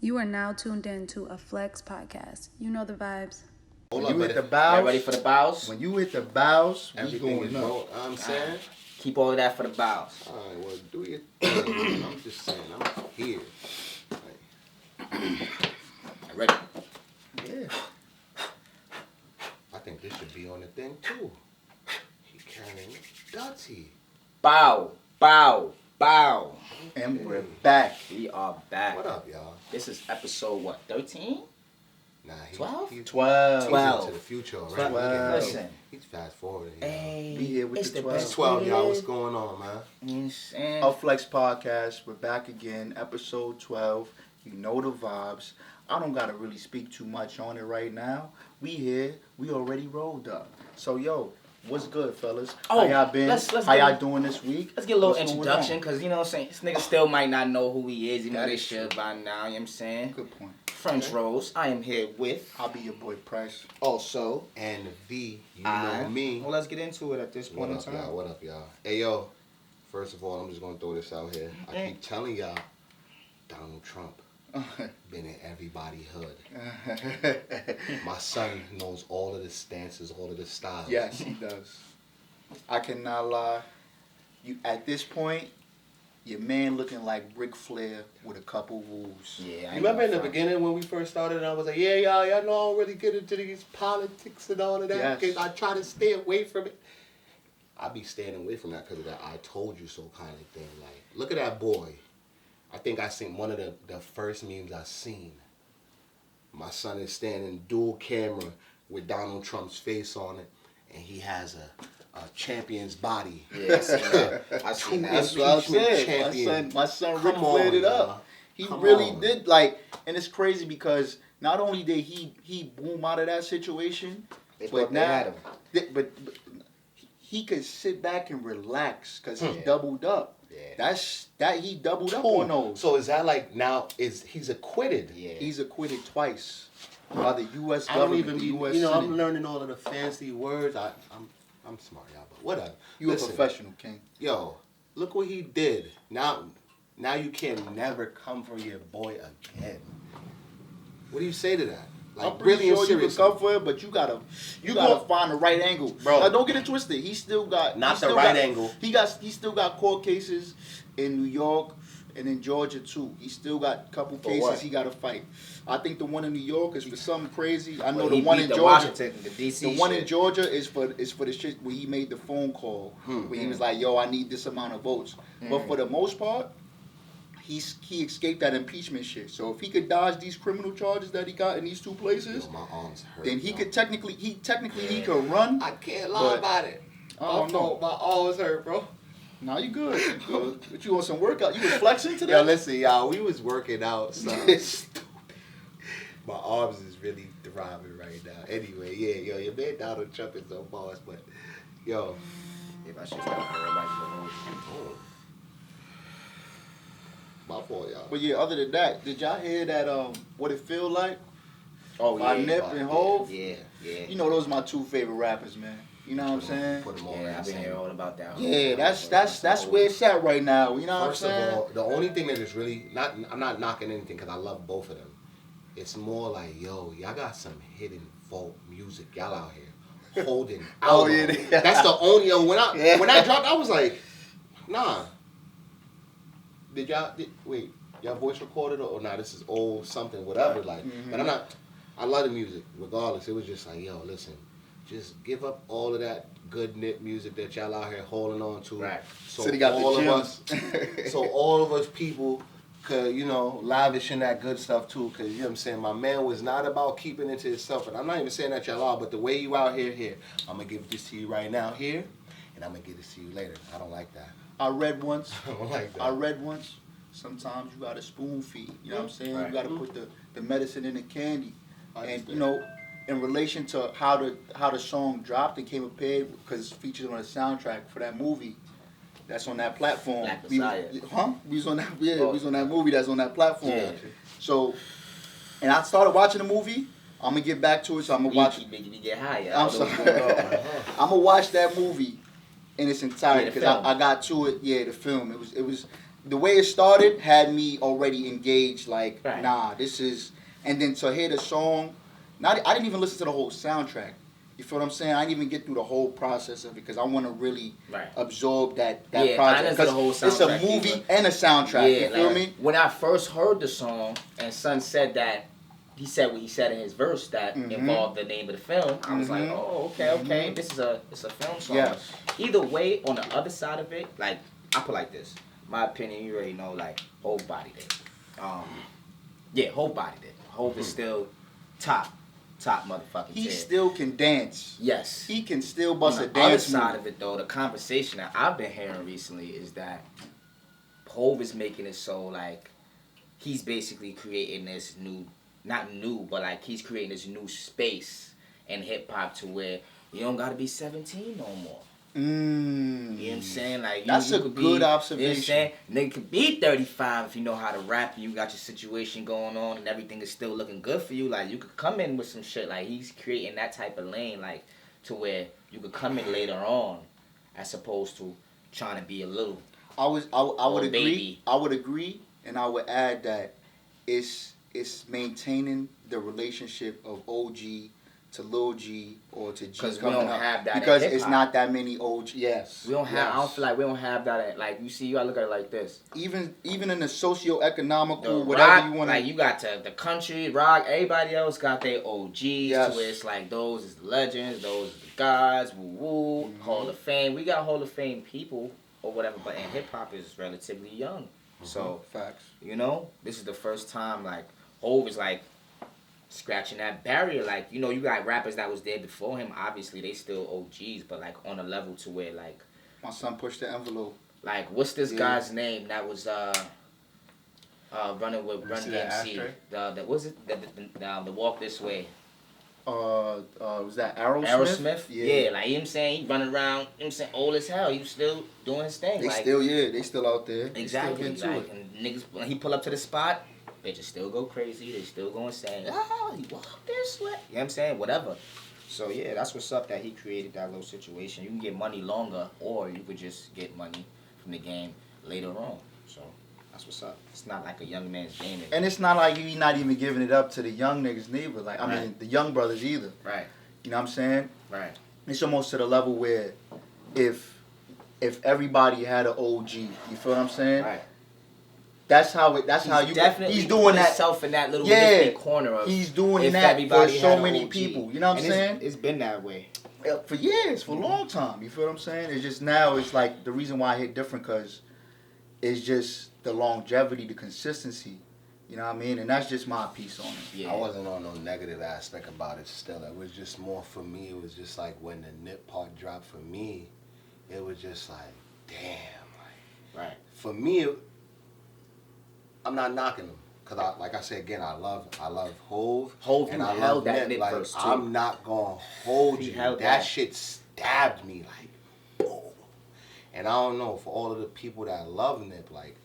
You are now tuned in to a Flex podcast. You know the vibes. Hold When up, you hit the man. bows, Y'all ready for the bows? when you hit the bows, we Everything going is up. wrong. I'm saying. Keep all of that for the bows. All right, well, do your thing. I'm just saying, I'm here. Ready? Yeah. I think this should be on the thing too. He carrying Dirty. Bow, bow, bow. And we're back. We are back. What up, y'all? This is episode what? 13? Nah, 12? He's 12. 12. into the future already. 12. Look at him. Listen. He's fast forwarding. Hey, Be here with it's the the 12. best 12, way to y'all. What's live. going on, man? You know what I'm saying? Up Flex Podcast. We're back again. Episode 12. You know the vibes. I don't gotta really speak too much on it right now. We here. We already rolled up. So yo, what's good, fellas? Oh, How y'all been? let's How get- y'all doing this week? Let's get a little What's going introduction, on? because, you know what I'm saying, this nigga still might not know who he is, even though That they is should by now, you know what I'm saying? Good point. French Rose, I am here with, I'll be your boy Price. also, And V, you I. know me. Well, let's get into it at this What point in up, time. y'all? What up, y'all? Hey, yo. First of all, I'm just gonna throw this out here. I keep telling y'all, Donald Trump been in everybody's hood. My son knows all of the stances, all of the styles. Yes, he does. I cannot lie. You at this point, your man looking like Ric Flair with a couple rules. Yeah, I You ain't remember in the gonna front. beginning when we first started, and I was like, yeah, y'all know I don't really get into these politics and all of that. Yes. Because I try to stay away from it. I be staying away from that because of that I told you so kind of thing. Like, look at that boy. I think I seen one of the first memes I seen. My son is standing dual camera with Donald Trump's face on it, and he has a champion's body. Yeah, I seen that. I seen that. That's what I Impeachment said. champion. My son Come Ric Flaired on, it up. y'all. He Come really on. did like, and it's crazy because not only did he boom out of that situation, They but thought they had now, him. but he could sit back and relax because he Yeah. doubled up. Yeah. He doubled up Cool. on those. So is that like now he's acquitted? Yeah. He's acquitted twice by the U.S. I don't government, even the be, U.S. you know, Senate. I'm learning all of the fancy words. I'm smart, y'all, but whatever. You Listen, a professional, King. Yo, look what he did. Now you can never come for your boy again. What do you say to that? Like, I'm pretty really sure you can serious. come for it, but you gotta find the right angle, Bro. Now, don't get it twisted. He still got Not he the still right got- angle. He still got court cases in New York and in Georgia too. He still got a couple For cases what? he got to fight. I think the one in New York is for something crazy. I know Well, the he one beat in the Georgia. Washington, the DC The one shit. in Georgia is for the shit where he made the phone call where he was like, "Yo, I need this amount of votes." But for the most part, he escaped that impeachment shit. So if he could dodge these criminal charges that he got in these two places, Yo, my arms hurt. then he yo. could technically he could run. I can't lie But- about it. I don't know. My arms hurt, bro. Nah, you good. You good. But you want some workout? You was flexing today? Yo, listen, y'all. We was working out. So my arms is really thriving right now. Anyway, yeah, yo, your man Donald Trump is so boss, but yo, If I should start everybody oh, my fault, y'all. But yeah, other than that, did y'all hear that What It Feel Like? Oh, By yeah. Nip and Hov? Yeah, yeah. You know those are my two favorite rappers, man. You know what I'm saying? Put 'em all in Yeah, the I've been same. hearing all about that. Yeah, that's where it's at right now. You know First what I'm of saying? all, the only thing that is really not, I'm not knocking anything because I love both of them. It's more like, yo, y'all got some hidden folk music. Y'all out here holding Oh, out. yeah. That's the only, yo, when Yeah. I dropped, I was like, nah. Wait, y'all voice recorded or nah, this is old something, whatever. Like, but I love the music regardless. It was just like, yo, listen, just give up all of that good Nip music that y'all out here holding on to. Right. So So they got the all of gems. us, so all of us people could, you know, lavish in that good stuff too. Cause you know what I'm saying, my man was not about keeping it to himself. And I'm not even saying that y'all are, but the way you out here, I'm gonna give this to you right now here, and I'm gonna give this to you later. I don't like that. I read once. I don't like that. I read once. Sometimes you gotta spoon feed. You know what I'm saying? Right. You gotta put the medicine in the candy. I And understand. you know, in relation to how the song dropped and came appeared, because it's featured on the soundtrack for that movie that's on that platform. Black We Messiah. was on that we Oh. was on that movie that's on that platform. Yeah. So, and I started watching the movie. I'm gonna get back to it, so I'm gonna watch. Making me get higher. I'm sorry. I'm gonna watch that movie in its entirety Yeah, the because film. I got to it. Yeah, the film. It was the way it started had me already engaged. Like, Right. nah, this is. And then to hear the song, I didn't even listen to the whole soundtrack. You feel what I'm saying? I didn't even get through the whole process of it because I want to really Right. absorb that Yeah, I project. listened to the whole It's a soundtrack movie either. and a soundtrack. Yeah, You feel like, me? when I first heard the song and Son said that, he said what he said in his verse that Mhm. involved the name of the film. I was like, Mhm. oh, okay, it's a film song. Yes. Either way, on the other side of it, like I put like this. My opinion, you already know, like Hov bodied it. Hov bodied it. Hov is still top motherfucking He tier. still can dance. Yes. He can still bust On a the other dance side move. of it, though, the conversation that I've been hearing recently is that Hov is making it so like he's basically creating this not new, but like he's creating this new space in hip hop to where you don't gotta be 17 no more. You know what I'm saying? Like That's a could good be, You know what I'm observation. saying? Nigga could be 35 if you know how to rap and you got your situation going on and everything is still looking good for you. Like you could come in with some shit. Like he's creating that type of lane, like to where you could come in later on, as opposed to trying to be a little. I would agree. baby. I would agree, and I would add that it's maintaining the relationship of OG to Lil G or to G 'Cause we coming don't up have that in because it's hip-hop. not that many OG. Yes, We don't have. yes. I don't feel like we don't have that. Like you see, you gotta look at it like this. even in the socio-economical The whatever rock, you want like you got the country rock. Everybody else got their OGs. Yes. To where it's like those is the legends, those is the gods. Woo woo. Mhm. Hall of Fame. We got Hall of Fame people or whatever, but in hip hop is relatively young. So facts. you know, this is the first time like Hov is like scratching that barrier. Like you know, you got rappers that was there before him. Obviously, they still OGs, but like on a level to where like My son pushed the envelope. what's this Yeah. guy's name that was running with Run see that DMC? ashtray? The was it the Walk This Way? Was that Aerosmith? Aerosmith? Yeah, like you know what I'm saying, he running around, you know what I'm saying, old as hell. He was still doing his thing. They like they still out there. They still exactly. getting to Like it. and niggas when he pull up to the spot, bitches still go crazy. They still going saying, he walk this way. You know what I'm saying? Whatever. So yeah, that's what's up that he created that little situation. You can get money longer or you could just get money from the game later on. So that's what's up. It's not like a young man's game. And it's not like you not even giving it up to the young niggas neither. Like I mean Right. the young brothers either. Right. You know what I'm saying? Right. It's almost to the level where if everybody had an OG, you feel what I'm saying? Right. That's how you definitely he's doing that. himself in that little Yeah. nifty corner of He's doing if that for everybody had so an many OG. people. You know what I'm And saying? It's been that way. For years, for a long time. You feel what I'm saying? It's just now it's like the reason why I hit different because it's just the longevity, the consistency. You know what I mean? And that's just my piece on it. Yeah. I wasn't on no negative aspect about it still. It was just more for me. It was just like when the Nip part dropped for me, it was just like, damn. Right. For me, I'm not knocking them. Cause like I said again, I love Hov. Hov, and you I held love that Nip. Nip Like, verse, too. I'm not gonna hold He you. held That that. shit stabbed me like, boom. And I don't know, for all of the people that love Nip, like,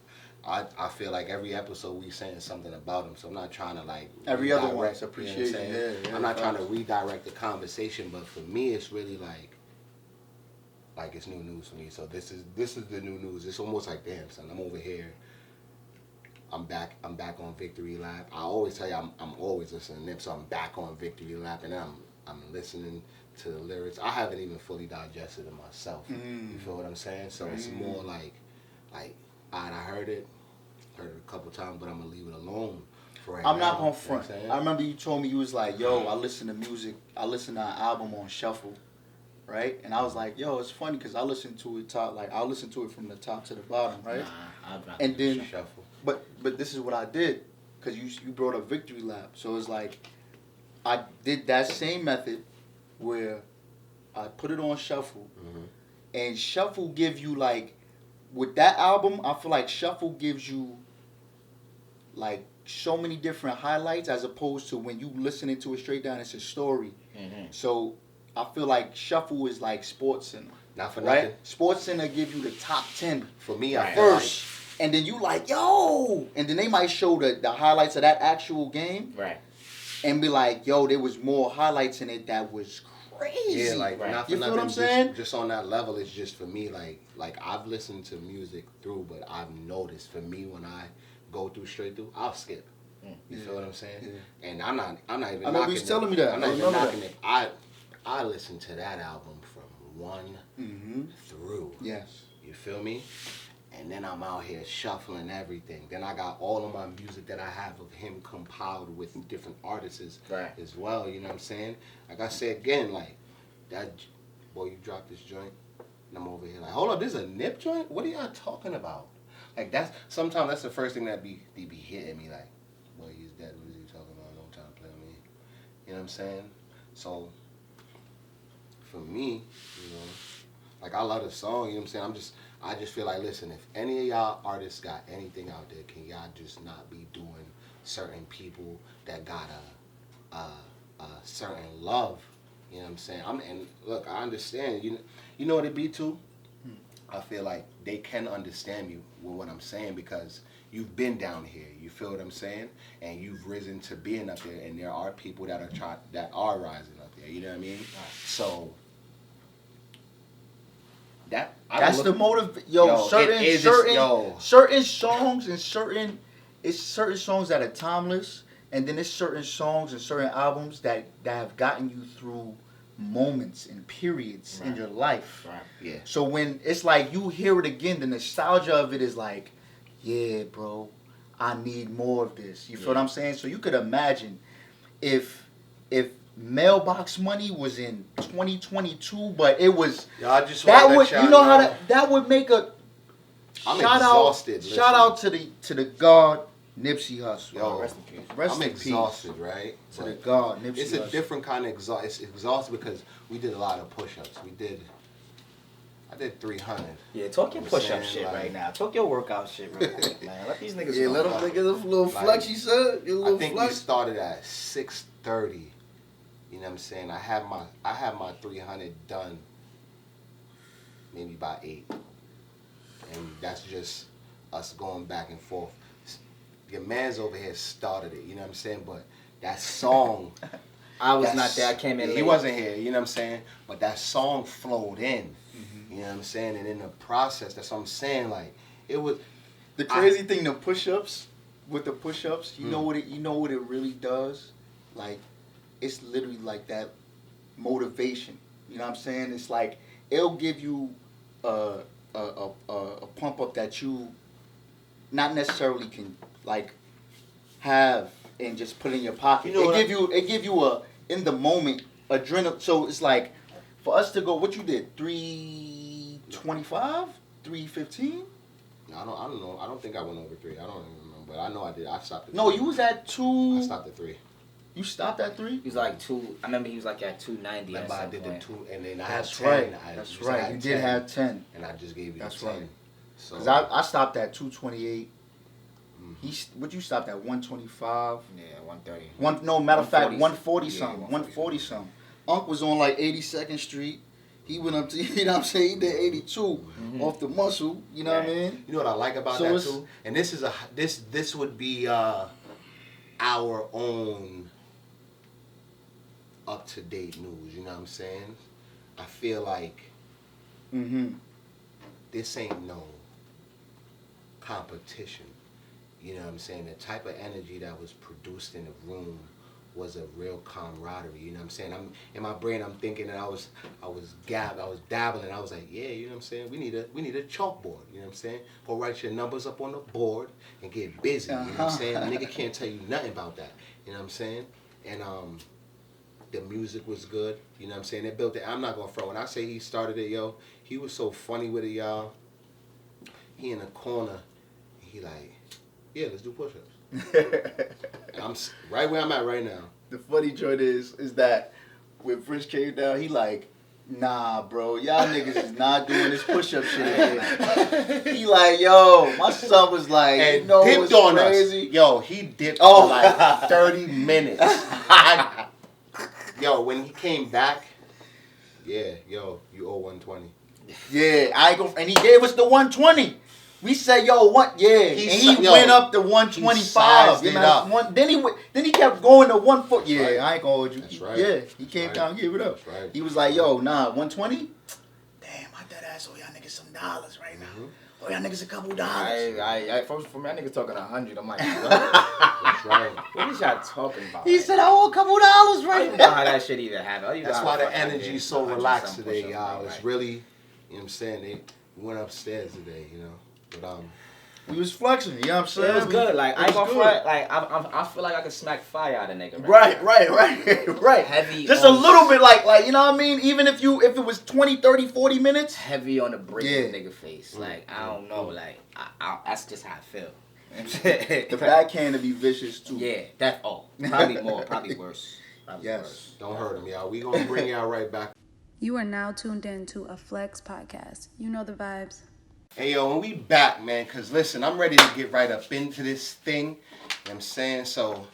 I feel like every episode we saying something about him, so I'm not trying to like Every other redirect, one's you know what I'm appreciation, saying? yeah, I'm not trying to facts. redirect the conversation, but for me, it's really like it's new news for me. So this is the new news. It's almost like, damn, son, I'm over here. I'm back on Victory Lap. I always tell you I'm always listening to Nip, so I'm back on Victory Lap, and I'm listening to the lyrics. I haven't even fully digested it myself. You feel what I'm saying? So it's more like I heard it a couple times, but I'm gonna leave it alone for right now. I'm not gonna You know front. what I'm saying? I remember you told me you was like, yo, I listen to music. I listen to an album on shuffle, right? And I was like, yo, it's funny because I listen to it I'll listen to it from the top to the bottom, right? Nah, I'd rather And then, Shuffle. but this is what I did because you brought up Victory Lap, so it's like I did that same method where I put it on shuffle, and shuffle give you like with that album, I feel like shuffle gives you like so many different highlights as opposed to when you listening to it straight down, it's a story. So I feel like shuffle is like Sports Center, Not for right? nothing. Sports Center give you the top 10 For me, I Right. feel like first, and then you like yo, and then they might show the highlights of that actual game Right. and be like, yo, there was more highlights in it that was crazy. Yeah, like Right. not for You feel nothing. what I'm saying? Just on that level, it's just for me. Like I've listened to music through, but I've noticed for me when I go through straight through, I'll skip. You feel what I'm saying? Yeah. And I'm not even. I remember knocking you was telling me that. I'm I not even remember knocking it. I listened to that album from one through. Yes. You feel me? And then I'm out here shuffling everything. Then I got all of my music that I have of him compiled with different artists Right. as well. You know what I'm saying? Like I said again, like that boy, you dropped this joint, and I'm over here like, hold up, this is a Nip joint? What are y'all talking about? Like sometimes that's the first thing that be hitting me like, boy, he's dead. What is he talking about? No time to play with me. You know what I'm saying? So for me, you know, like I love the song. You know what I'm saying? I just feel like, listen, if any of y'all artists got anything out there, can y'all just not be doing certain people that got a certain love? You know what I'm saying? And look, I understand. You know what it be too? I feel like they can understand me with what I'm saying because you've been down here. You feel what I'm saying? And you've risen to being up there, and there are people that are rising up there. You know what I mean? So That's the motive. Yo, certain songs and certain songs that are timeless, and then it's certain songs and certain albums that have gotten you through moments and periods in your life. Right. Yeah. So when it's like you hear it again, the nostalgia of it is like, yeah, bro, I need more of this. You feel what I'm saying? So you could imagine if Mailbox Money was in 2022, but it was I just that wanna would let you know y'all how that would make a I'm shout exhausted. out shout out to the God Nipsey Hussle. Yo, Rest in peace. Rest I'm in exhausted, peace. right? To the But God Nipsey it's a Hussle. different kind of exhaust. It's exhausted because we did a lot of push-ups. I did 300. Yeah, talk your I'm push-up saying, shit like- right now. Talk your workout shit real quick, man. Let these niggas Yeah, know. let them take a little Like, flex. You said your I little think we flex. started at 6:30. You know what I'm saying? I have my 300 done maybe by 8. And that's just us going back and forth. Your man's over here started it, you know what I'm saying? But that song I was that's- not there. I came in late. He wasn't here, you know what I'm saying? But that song flowed in. You know what I'm saying? And in the process, that's what I'm saying, like it was The crazy thing, the push-ups, with the push-ups, you know what it really does? Like, it's literally like that motivation. You know what I'm saying? It's like it'll give you a pump up that you not necessarily can like have and just put in your pocket. You know what it give you a in the moment adrenaline. So it's like for us to go, what you did, 325, 315. I don't know. I don't think I went over 3. I don't even remember. But I know I did. I stopped at No, 3. you was at 2. I stopped at 3. You stopped at 3? He was like 2. I remember he was like at 290 at Remember I some did point. the 2 and then I That's had 10. right. I That's just right. had You did 10, have 10. and I just gave you That's the 10. right. So Cause I stopped at 228. What you stopped at 125? Yeah, 130. Matter of fact, 140 140 something. yeah, 140 something. Unc was on like 82nd Street. He went up to, you know what I'm saying? He did 82 off the muscle. You know what I mean? you know what I like about So that it's- too? And this would be our own up to date news, you know what I'm saying? I feel like this ain't no competition. You know what I'm saying? The type of energy that was produced in the room was a real camaraderie. You know what I'm saying? I'm in my brain. I'm thinking that I was dabbling. I was like, yeah, you know what I'm saying? We need a chalkboard. You know what I'm saying? Go write your numbers up on the board and get busy. You know what I'm saying? A nigga can't tell you nothing about that. You know what I'm saying? And the music was good. You know what I'm saying? They built it. I'm not gonna front. When I say he started it, yo, he was so funny with it, y'all. He in the corner. He like, yeah, let's do push-ups. And I'm right where I'm at right now. The funny joint is that when Frisch came down, he like, nah, bro, y'all niggas is not doing this push-up shit again. He like, yo, my son was like, And you know dipped what's on crazy? us. Yo, he dipped Oh. for like 30 minutes. Yo, when he came back, yeah, yo, you owe 120. Yeah, I ain't go, and he gave us the 120. We said, yo, what? Yeah, and he went up to 125. You know, then he kept going to 1 foot. Yeah, right. I ain't gonna hold you. That's right. Yeah, he came down and gave it up. That's right. He was like, yo, nah, 120. Damn, I dead ass owe y'all niggas some dollars right now. Oh, y'all niggas a couple dollars. For me, that nigga's talking 100. I'm like, what? That's right. What is y'all talking about? He said, I owe a couple dollars I right don't know now. how that shit even happened. That's why the energy's so relaxed today, push-ups, y'all. right? It's really, you know what I'm saying? We went upstairs today, you know. But We was flexing, you know what I'm saying? It was good. Like, I ain't gonna good. front. Like, I feel like I could smack fire out of nigga. Right. Heavy. Just on, a little bit like, you know what I mean? Even if it was 20, 30, 40 minutes. Heavy on the break Yeah. nigga face. Like, I don't know. Like, that's just how I feel. The backhand to be vicious too. Yeah, probably more, probably worse. Probably Yes. worse. don't hurt him, y'all. We gonna bring y'all right back. You are now tuned in to a Flex podcast. You know the vibes. Hey, yo, and we back, man. Because, listen, I'm ready to get right up into this thing. You know what I'm saying? So,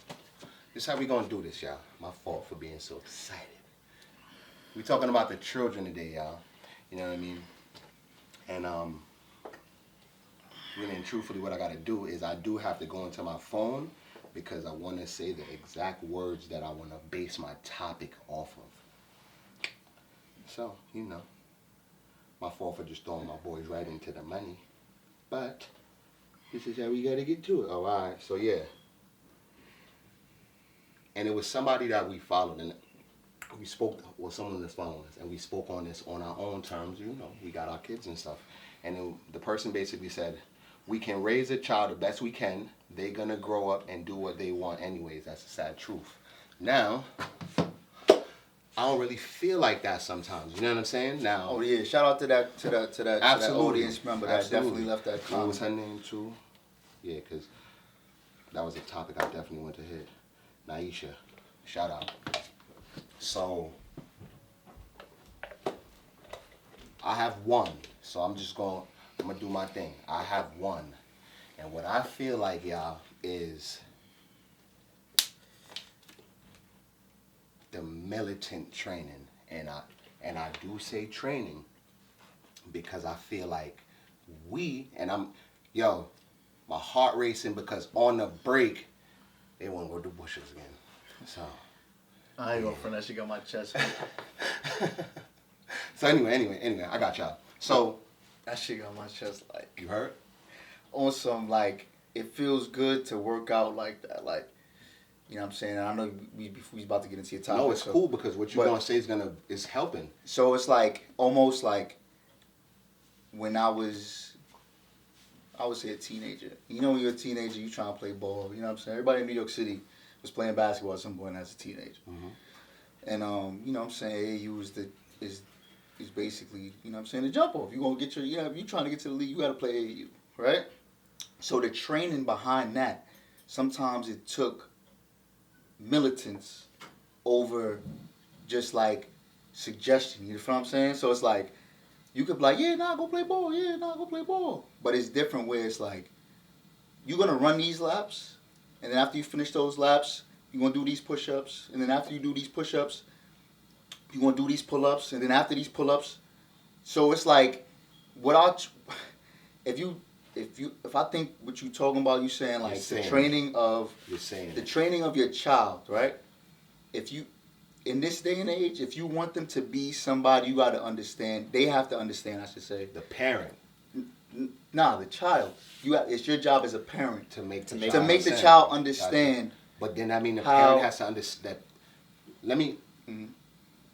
this is how we gonna do this, y'all. My fault for being so excited. We talking about the children today, y'all. You know what I mean? And, really and truthfully, what I gotta do is I do have to go into my phone because I want to say the exact words that I want to base my topic off of. So, you know, my fault for just throwing my boys right into the money. But this is how we gotta get to it. Oh, all right. So, yeah. And it was somebody that we followed, and we spoke, well, someone that's following us, and we spoke on this on our own terms. You know, we got our kids and stuff. And the person basically said, we can raise a child the best we can. They're going to grow up and do what they want anyways. That's the sad truth. Now, I don't really feel like that sometimes. You know what I'm saying? Now. Oh yeah, shout out to that Absolutely. audience member that definitely left that What was comment. her name too? Yeah, because that was a topic I definitely want to hit. Naisha, shout out. So, I have one. So I'm going to do my thing. I have one. And what I feel like, y'all, is the militant training. And I do say training because I feel like my heart racing because on the break, they want to go do bushes again. So. I ain't gonna front that shit got my chest. So anyway, I got y'all. So. That shit got my chest like. You heard? On some like, it feels good to work out like that. Like, you know what I'm saying? I know we about to get into your topic. No, it's cool because what you're going to say is helping. So it's like, almost like when I would say a teenager. You know when you're a teenager, you trying to play ball. You know what I'm saying? Everybody in New York City was playing basketball at some point as a teenager. Mm-hmm. And, you know what I'm saying? AAU is basically, you know what I'm saying, the jump off. You're going to get if you're trying to get to the league, you got to play AAU, right? So the training behind that, sometimes it took militants over just like suggestion. You know what I'm saying? So it's like, you could be like, yeah, nah, go play ball. Yeah, nah, go play ball. But it's different where it's like, you're going to run these laps, and then after you finish those laps, you're going to do these push-ups, and then after you do these push-ups, you're going to do these pull-ups, and then after these pull-ups. So it's like, if I think what you talking about, you saying like the training of your child, right? If you, in this day and age, if you want them to be somebody, you got to understand. They have to understand, I should say. The parent. Nah, the child. It's your job as a parent to make the child understand. But then I mean the parent has to understand. Let me.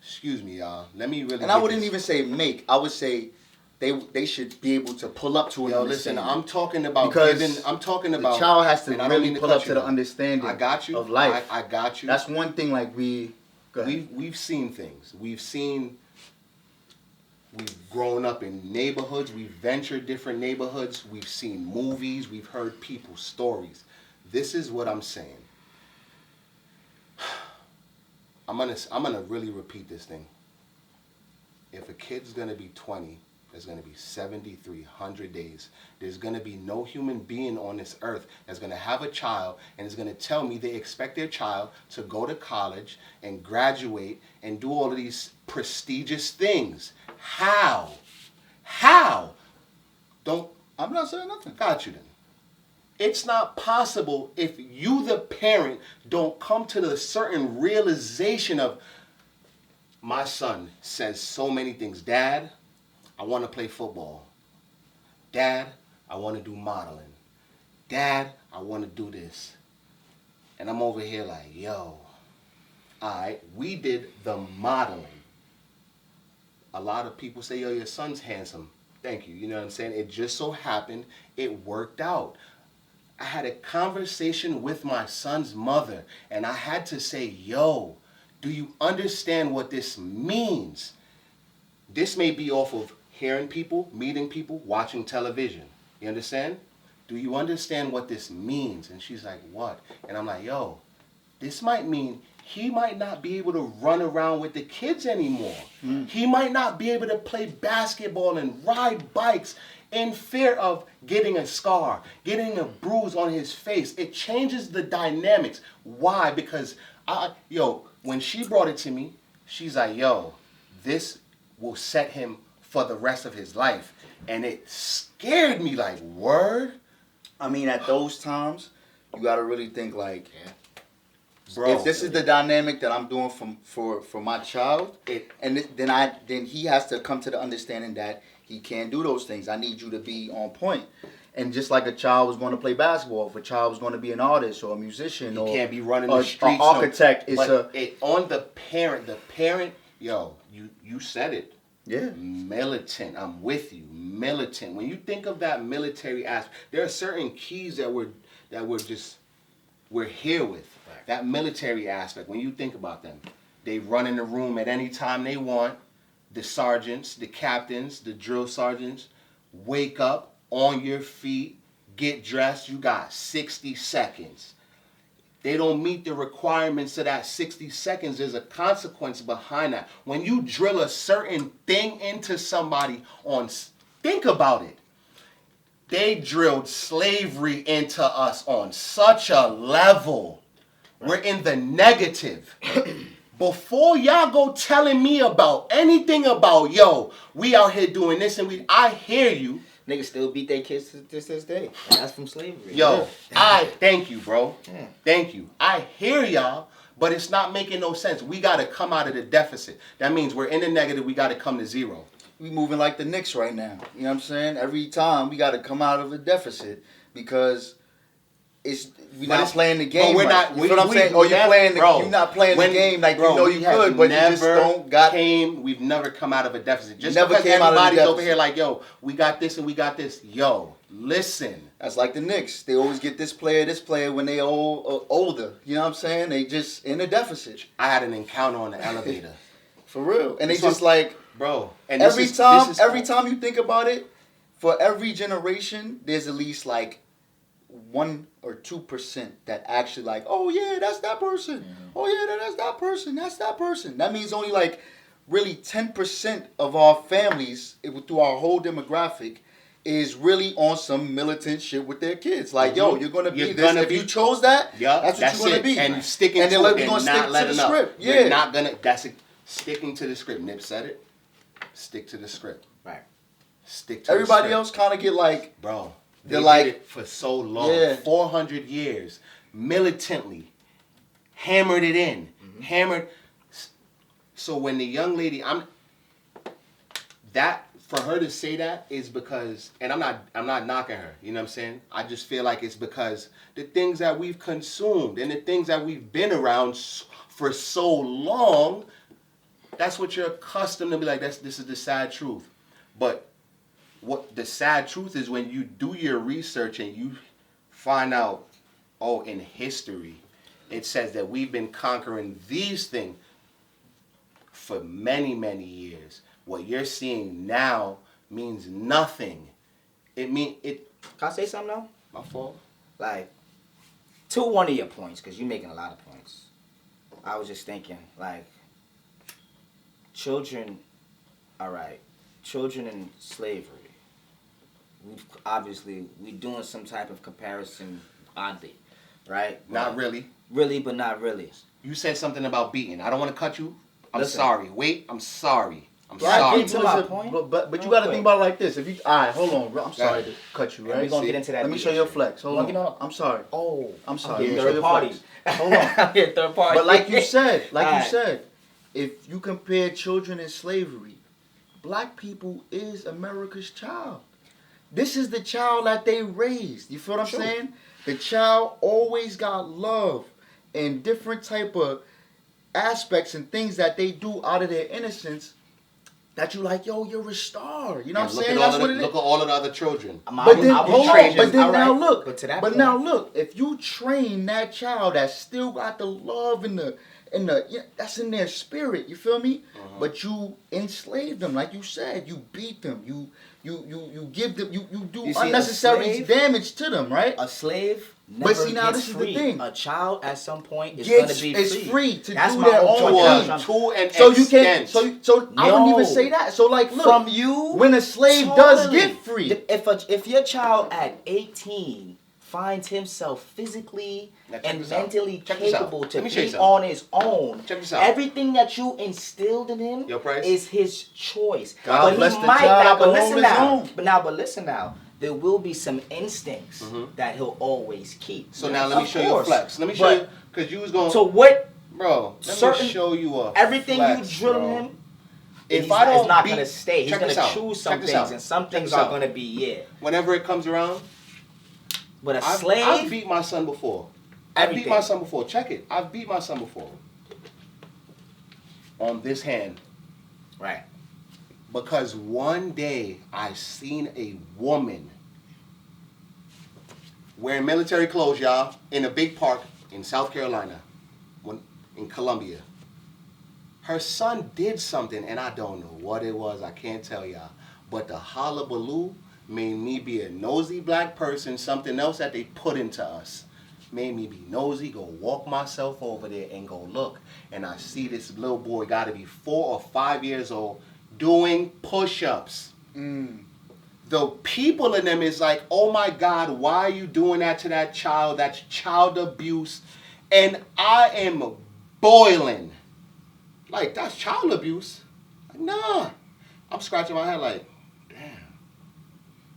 Excuse me, y'all. Let me really. And I wouldn't even say make. I would say they should be able to pull up to an understanding. Listen, I'm talking about the child has to really pull up to the understanding. I got you. Of life. I got you. That's one thing. Like we've seen things. We've grown up in neighborhoods. We've ventured different neighborhoods. We've seen movies. We've heard people's stories. This is what I'm saying. I'm gonna really repeat this thing. If a kid's gonna be 20, there's gonna be 7,300 days. There's gonna be no human being on this earth that's gonna have a child and is gonna tell me they expect their child to go to college and graduate and do all of these prestigious things. How? I'm not saying nothing. Got you then. It's not possible if you, the parent, don't come to the certain realization of, my son says so many things. Dad, I want to play football. Dad, I want to do modeling. Dad, I want to do this. And I'm over here like, yo, alright, we did the modeling. A lot of people say, yo, your son's handsome. Thank you. You know what I'm saying? It just so happened it worked out. I had a conversation with my son's mother, and I had to say, yo, do you understand what this means? This may be off of hearing people, meeting people, watching television. You understand? Do you understand what this means? And she's like, what? And I'm like, yo, this might mean he might not be able to run around with the kids anymore. He might not be able to play basketball and ride bikes in fear of getting a scar, getting a bruise on his face. It changes the dynamics. Why? Because, when she brought it to me, she's like, yo, this will set him for the rest of his life. And it scared me like, word? I mean, at those times, you got to really think like, Bro, if this is the dynamic that I'm doing for my child, then he has to come to the understanding that he can't do those things. I need you to be on point. And just like a child was going to play basketball, if a child was going to be an artist or a musician, you can't be running the streets. An architect, on the parent. The parent, yo, you said it. Yeah. Militant. I'm with you. Militant. When you think of that military aspect, there are certain keys that we're here with. Right. That military aspect. When you think about them, they run in the room at any time they want. The sergeants, the captains, the drill sergeants, wake up on your feet, get dressed. You got 60 seconds. They don't meet the requirements of that 60 seconds. There's a consequence behind that. When you drill a certain thing into somebody think about it. They drilled slavery into us on such a level. We're in the negative. Before y'all go telling me about anything about, yo, we out here doing this and I hear you. Niggas still beat their kids to this day. And that's from slavery. Yo, thank you, bro. Yeah. Thank you. I hear y'all, but it's not making no sense. We got to come out of the deficit. That means we're in the negative. We got to come to zero. We moving like the Knicks right now. You know what I'm saying? Every time we got to come out of the deficit because we're not playing the game. We're right. not. You know what I'm saying? You're not playing the game like you know you could, but you just don't got. We've never come out of a deficit. Just because everybody's over here like, yo, we got this and we got this. Yo, listen. That's like the Knicks. They always get this player when they older. You know what I'm saying? They just in a deficit. I had an encounter on the elevator. For real, and they just like, bro. And every time you think about it, for every generation, there's at least like 1 or 2% that actually like, oh yeah, that's that person. Mm-hmm. Oh yeah, that's that person. That's that person. That means only like really 10% of our families through our whole demographic is really on some militant shit with their kids. Like, yo, you're gonna be this. If you chose that, that's what you're gonna be. And sticking to it and not letting up. Script. Yeah. You're not gonna. Sticking to the script. Nip said it. Stick to the script. Right. Stick to. Everybody else kind of get like, bro. They're like, did it for so long, 400 years, militantly, hammered it in, hammered. So when the young lady, for her to say that is because, and I'm not knocking her, you know what I'm saying? I just feel like it's because the things that we've consumed and the things that we've been around for so long, that's what you're accustomed to be like, this is the sad truth. But what the sad truth is when you do your research and you find out, in history, it says that we've been conquering these things for many, many years. What you're seeing now means nothing. Can I say something though? My fault. Like, to one of your points, because you're making a lot of points. I was just thinking, like, children in slavery. We're doing some type of comparison oddly, right? Not really. Really, but not really. You said something about beating. I don't want to cut you. I'm sorry. Wait, I'm sorry. I'm Black sorry. Get to people my is a, point. but you Real got to quick. think about it like this. If you, all right, hold on, bro. I'm sorry ahead. to cut you, And right? we gonna See, get into that Let me beat show you a shit. flex. Hold Wanna on. get on? I'm sorry. Oh, I'm sorry. I'm Let me show third you a party. flex. Hold on. I'm here third party. But like you said, Alright. if you compare children in slavery, black people is America's child. This is the child that they raised. You feel what I'm True. saying? The child always got love and different type of aspects and things that they do out of their innocence that you like, yo, you're a star. You know what I'm Look saying? at all That's of what the, it is. look at all of the other children. But then, hold on. But then Alright, now look. But to that But point, now look. If you train that child that still got the love and the yeah, that's in their spirit. You feel me? But you enslave them, like you said. You beat them. You give them. You do You see, a unnecessary slave- damage to them, right? a slave never But see, now gets this is the free. thing. A child at some point is Gets- gonna be is free to That's do my their whole own point. thing. To an So extent. you can't. So I wouldn't even No. say that. So like, look, From you, when a slave does totally. get free, If your child at 18 finds himself physically Now check and this out. mentally Check this out. capable to Let me show you be something. on his own, Check this out. everything that you instilled in him Yo, Price. is his choice. God but bless he the might child not. But to listen hold his now. own. But listen now. There will be some instincts that he'll always keep. So now let me Of show you a course. flex. Let me show But- you, because you was going, So what? bro, let certain- me show you a Everything flex, you drill bro. in him. If He's I don't it's not beat- gonna stay. He's check gonna this out. choose Check some this things, out. and some Check things this are out. gonna be Whenever it comes around, But a I've slave, beat my son before. I've beat Everything. my son before. Check it. I've beat my son before. On this hand. right? Because one day I seen a woman wearing military clothes, y'all, in a big park in South Carolina, in Columbia. Her son did something, and I don't know what it was. I can't tell y'all. But the hullabaloo made me be a nosy black person, something else that they put into us. Made me be nosy, go walk myself over there and go look. And I see this little boy, got to be 4 or 5 years old, doing push-ups. The people in them is like, oh my God, why are you doing that to that child? That's child abuse. And I am boiling. Like, that's child abuse? Like, nah. I'm scratching my head like, damn.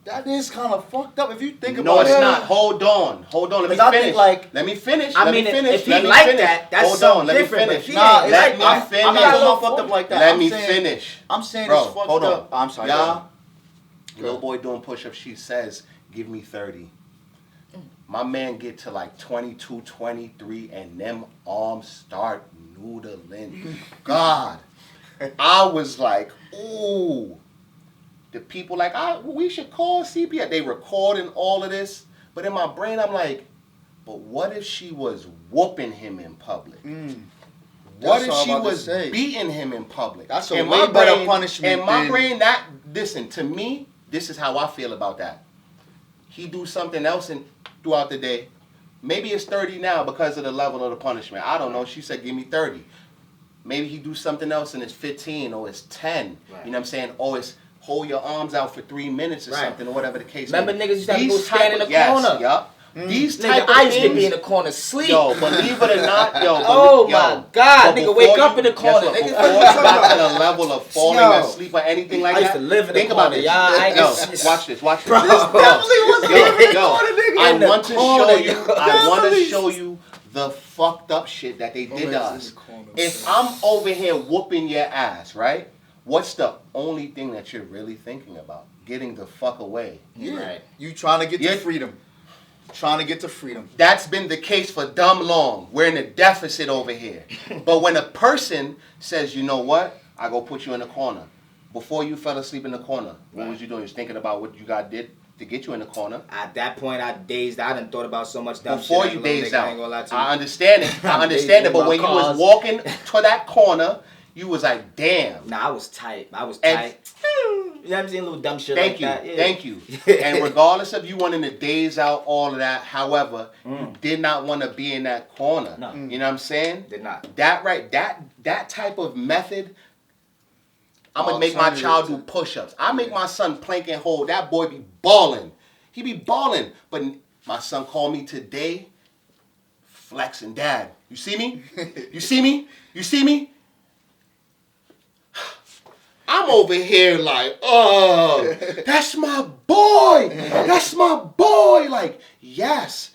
that is kind of fucked up if you think No, about it. it's not. Hold on. Hold on. Let me 'Cause I think, finish. like- Let me finish. I Let mean, me finish. if he Let me like finish. that, that's Hold something on. Let me different, but finish. if he Nah, ain't it's Let like, me I'm finish. not so fucked up like that. Let I'm me saying- finish. I'm saying Bro, it's fucked hold on. up. I'm sorry. Y'all, little boy doing push-ups, she says, give me 30. My man get to like 22, 23, and them arms start noodling. God. I was like, ooh. The people like, we should call CPS. They recording all of this. But in my brain, I'm like, but what if she was whooping him in public? What That's if what I'm she about to was say. beating him in public? That's a In way my better brain- punishment In my than- brain, that, listen, to me, this is how I feel about that. He do something else throughout the day. Maybe it's 30 now because of the level of the punishment. I don't know. She said, give me 30. Maybe he do something else and it's 15 or it's 10. Right. You know what I'm saying? Or it's hold your arms out for 3 minutes or Right. something or whatever the case Remember may be. niggas used to have to These go stand type in of- the yes, corner. Yup. These Nigga, type of I used to be things- in the corner sleep. Yo, believe it or not, yo. Oh yo, my God, but nigga, before wake up in the guess corner, what, nigga. Before you got to the level of falling Yo. asleep or anything like I used that. to live in the think about corner, this. y'all. I Yo, ain't- watch this. Watch this. Bro. Yo, Definitely wasn't yo, living in the yo, corner, nigga. I In the want to corner, show you. yo. I want to Definitely. show you the fucked up shit that they did to Always in us. the corner, If man. I'm over here whooping your ass, right? What's the only thing that you're really thinking about? Getting the fuck away. Yeah. Right. You trying to get Yeah. to freedom. Trying to get to freedom. That's been the case for dumb long. We're in a deficit over here. But when a person says, you know what? I go put you in the corner. Before you fell asleep in the corner, what Right. was you doing? You was thinking about what you got did to get you in the corner. At that point, I dazed out and thought about so much dumb Before shit. you as a little dazed nigga, I out. ain't gonna lie to you. I understand it. I I'm understand it. dazed But in when my you was cars. walking to that corner, you was like, damn. Nah, I was tight. I was And- tight. You know what I'm saying? Little dumb shit Thank like you. that. Yeah. Thank you. And regardless of you wanting to daze out all of that, however, you did not want to be in that corner. No. You know what I'm saying? Did not. That right, that type of method, I'm gonna make my Alternative child to- do push-ups. I make my son plank and hold. That boy be balling. He be balling. But my son called me today, flexing, Dad. You see me? You see me? You see me? I'm I'm over here like, oh, that's my boy. That's my boy. Like, yes.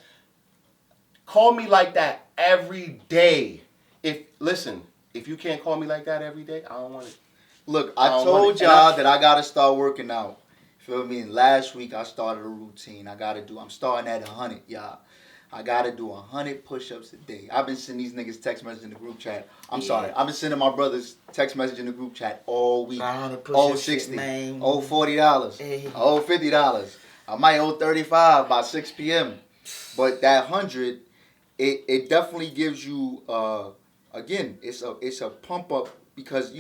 Call me like that every day. If you can't call me like that every day, I don't want it. Look, I don't told want it. y'all that I gotta start working out. Feel me? And last week I started a routine. I'm starting at 100, y'all. I gotta do 100 push-ups a day. I've been sending these niggas text message in the group chat. I've been sending my brothers text message in the group chat all week. Oh, 60. Man. Oh, $40. Hey. Oh, $50. I might owe 35 by 6 p.m. But that 100, it definitely gives you again, it's a pump up because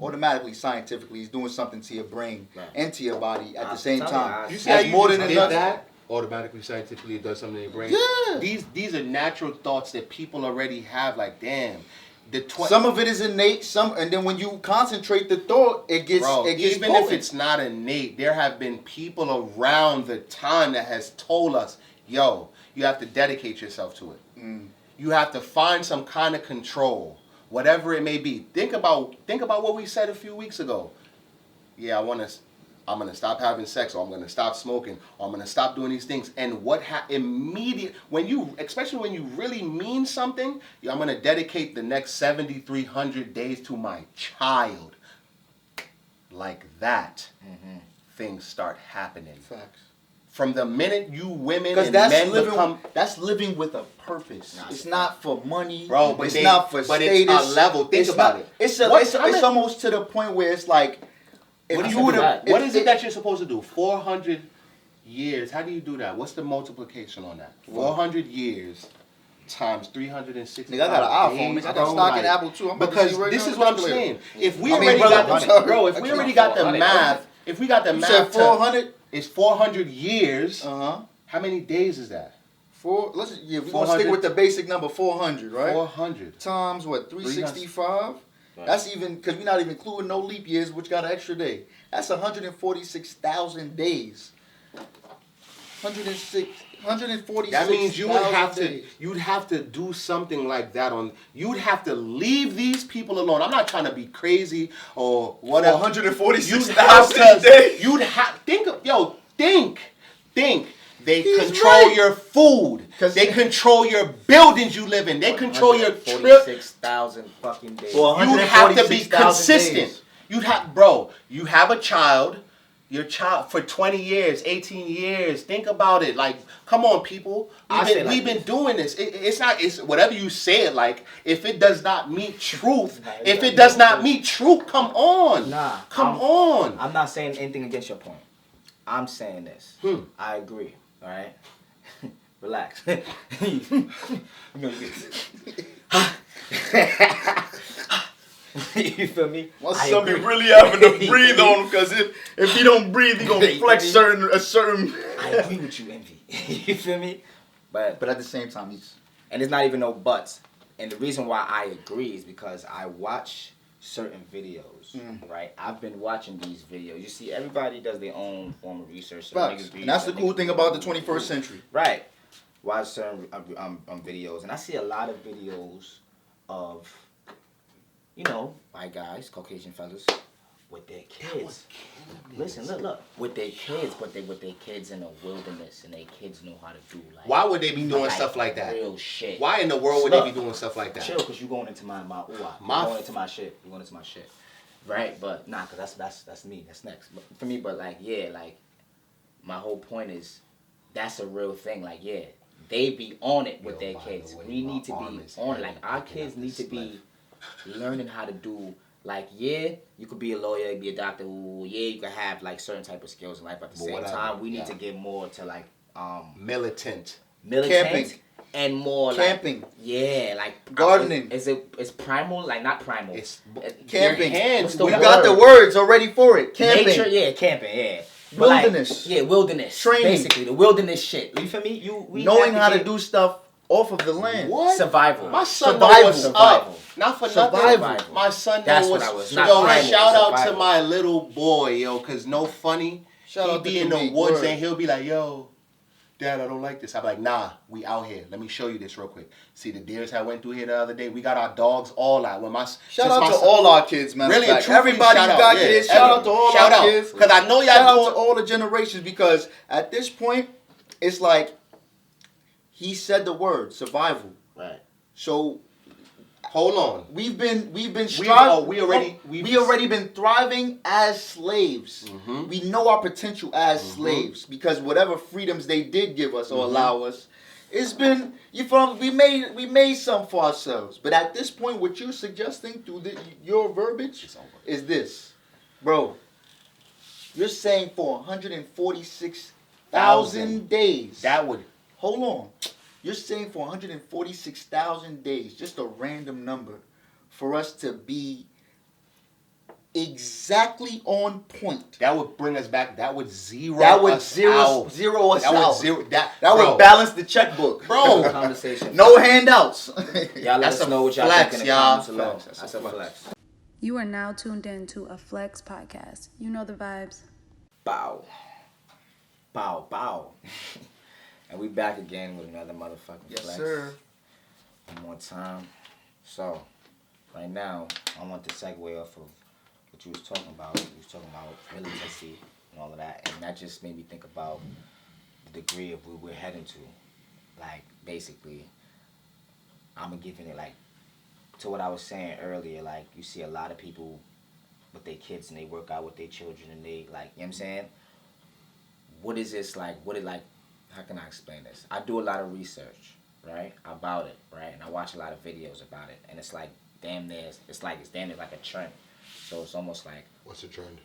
automatically scientifically it's doing something to your brain and to your body at the same time. You see how That's you more just than did enough. that? Automatically, scientifically, it does something in your brain. Yeah. These are natural thoughts that people already have. Like, damn, Some of it is innate. And then when you concentrate the thought, it gets even potent. if it's not innate, there have been people around the time that has told us, yo, you have to dedicate yourself to it. You have to find some kind of control, whatever it may be. Think about what we said a few weeks ago. Yeah, I'm gonna stop having sex, or I'm gonna stop smoking, or I'm gonna stop doing these things. And especially when you really mean something, I'm gonna dedicate the next 7,300 days to my child. Like that, things start happening. Facts. From the minute you women Because and that's men living. become, That's living with a purpose. It's not for money, bro, but it's not for but status. it's a level. Think about it. It's What almost to the point where it's like, What is it that you're supposed to do? 400 years. How do you do that? What's the multiplication on that? 400 years times 360. Nigga, I got an iPhone. Nigga, I got stock in Apple too. Because this is what I'm saying. If we I mean, already brother, got the bro, if we already got the math, if we got the You math, said 400. It's 400 years. How many days is that? We're gonna stick with the basic number 400, right? 400 times what? 365. That's even because we're not even including no leap years, which got an extra day. That's 146,000 days. 146. That means you would have days. you'd have to do something like that you'd have to leave these people alone. I'm not trying to be crazy or whatever. 146,000 days. Think. They control your food. They control your buildings you live in. They control your trip. 46,000 fucking days. You have to be consistent. You have a child. Your child for 20 years, 18 years. Think about it. Like, come on, people. We've been doing this. It's whatever you say it like. If it does not meet truth, come on. Come on. I'm not saying anything against your point. I'm saying this. I agree. All right? Relax. You feel me? My son be really having to breathe on him because if he don't breathe, he gonna flex a certain. I agree with you, Envy. You feel me? But at the same time, and it's not even no buts. And the reason why I agree is because I watch certain videos, right? I've been watching these videos. You see, everybody does their own form of research. So and that's the cool thing about the 21st century. Right. Watch certain videos. And I see a lot of videos of, white guys, Caucasian fellas, with their kids. Listen, look. With their kids, but with their kids in the wilderness, and their kids know how to do Why would they be doing stuff like that? Real shit. Why in the world would they be doing stuff like that? Chill, because you're going into You're going into my shit. Right? But because that's me. That's next. But for me, my whole point is that's a real thing. Like, yeah, they be on it with their kids. We need to be on it. Like, our kids need to be learning how to do. Like, yeah, you could be a lawyer, you could be a doctor. You could have like certain type of skills in life. But at the same time, we need to get more to like militant, camping, and more camping. Like gardening. It's primal, like not primal. It's camping. We got the words already for it. Camping. Nature, camping, yeah. Wilderness. Wilderness. Training. Basically, the wilderness shit. You feel me? Knowing how to do stuff off of the land. What? Survival. My son knows what's up. Not for Survival. nothing. My son That's knows what I what's was. up. Not Shout out survival. to my little boy, cause no funny. Shout He out be to in the Kamik, woods word. and he'll be like, yo, Dad, I don't like this. I'm like, nah, we out here. Let me show you this real quick. See the deers I went through here the other day? We got our dogs all out. Shout out to all our kids, man. Really, truthfully, everybody shout you out, got yeah, kids. Shout out to all shout our out. kids. Because I know y'all shout out doing- to all the generations, because at this point, it's like he said the word survival. Right. So Hold on. we've been striving. we already been thriving as slaves. Mhm. We know our potential as slaves, because whatever freedoms they did give us or allow us, it's been we made some for ourselves. But at this point, what you're suggesting through your verbiage is this, bro. You're saying for 146,000 days. That would. Hold on. You're saying for 146,000 days, just a random number, for us to be exactly on point. That would bring us back. That would zero. That would us zero out. us That out. would zero. That That would balance the checkbook. bro. Conversation. No handouts. Y'all let That's us a know what y'all flex, think in the y'all. comments below. Flex. That's a flex. You are now tuned in to a Flex podcast. You know the vibes. Bow. Bow, bow. And we back again with another motherfucking Yes, flex. sir. One more time. So, right now, I want to segue off of what you was talking about. You was talking about militancy and all of that. And that just made me think about the degree of where we're heading to. Like, basically, I'm giving it, like, to what I was saying earlier. Like, you see a lot of people with their kids and they work out with their children and they, like, you know what I'm saying? What is this, like, how can I explain this? I do a lot of research, right, about it, right? And I watch a lot of videos about it. And it's like, damn near, it's damn near like a trend. So it's almost like, What's the trend?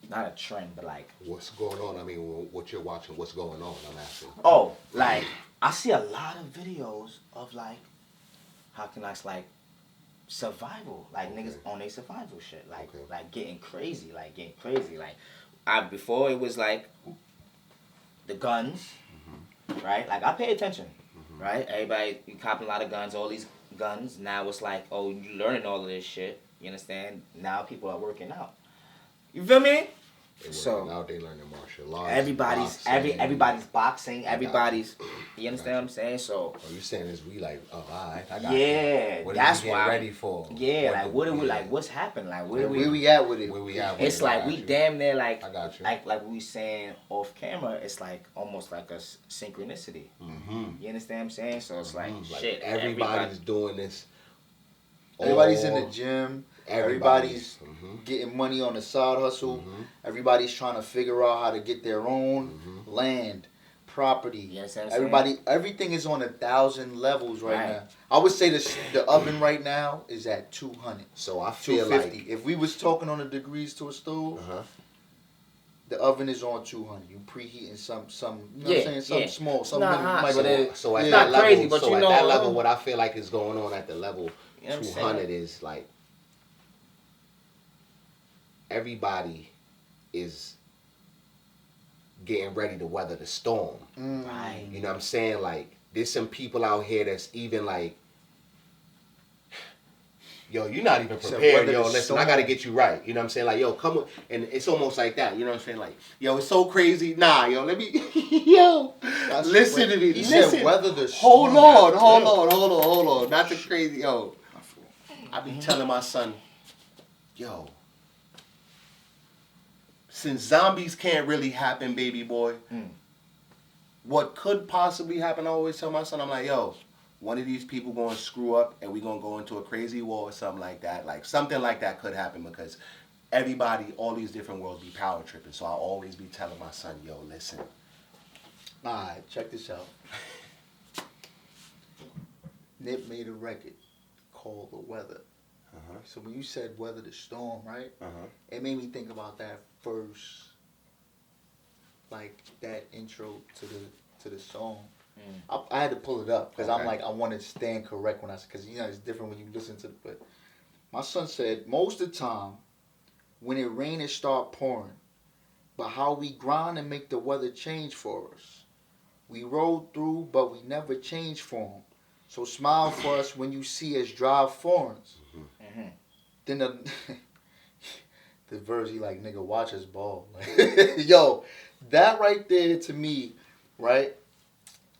not a trend, but like, What's going on? I mean, what you're watching? What's going on? I'm asking. oh, like, I see a lot of videos of like, how can I, like, survival. Like, niggas on their survival shit. Like, Okay. like getting crazy. Like, before it was like, the guns, right? Like, I pay attention, right? Everybody, you copping a lot of guns, all these guns. Now it's like, oh, you learning all of this shit. You understand? Now people are working out. You feel me? They So, working out, they learning martial arts. everybody's boxing. everybody's boxing. Everybody's, you got understand what I'm saying? So, Oh, you saying this? We like, oh, alright, I got yeah, you. What that's are we getting why. ready for? Yeah, like, what are we, yeah. like, what's happened? Like, Where we at with it? Where we at? It's with it? I like got we you. damn near like I got you. like we saying off camera. It's like almost like a synchronicity. Mhm. You understand what I'm saying? So it's like Like, shit. everybody's doing this. Everybody's in the all- gym. Everybody's. Everybody's getting money on the side hustle. Mhm. Everybody's trying to figure out how to get their own land, property. You understand what I'm Everybody, everything is on 1,000 levels right, Right. now. I would say the oven right now is at 200, So I feel 250. like. If we was talking on the degrees to a stove, Uh-huh. the oven is on 200. You preheating some, you know Yeah, what I'm saying? Something yeah. small, It's something not hot, micro- but it- So at Yeah. that Not level, crazy, but so you at know, that level, what I feel like is going on at the level You know what I'm 200 is like everybody is getting ready to weather the storm. Right. You know what I'm saying? Like, there's some people out here that's even like, yo, you're not even Said prepared. weather Yo, the listen, I storm. gotta get you right. You know what I'm saying? Like, yo, come on. And it's almost like that. You know what I'm saying? Like, yo, it's so crazy. Nah, yo, let me, yo, That's listen what- to me. he Listen. said weather the Hold storm. on, That's hold real. on. Not the crazy, yo. I be telling my son, yo, since zombies can't really happen, baby boy, what could possibly happen, I always tell my son, I'm like, yo, one of these people going to screw up and we going to go into a crazy war or something like that. Like, something like that could happen because everybody, all these different worlds be power tripping. So I always be telling my son, yo, listen. Alright, check this out. Nip made a record called The Weather. Uh-huh. So when you said weather the storm, right? Uh-huh. It made me think about that first, like that intro to the song. I had to pull it up because I'm Okay. like I want to stand correct when because you know it's different when you listen to it. But my son said most of the time when it rain it start pouring, but how we grind and make the weather change for us. We roll through, but we never change for 'em. So smile for us when you see us drive foreigns. Mhm. Then the verse, he like, nigga, watch us ball. Yo, that right there to me, right,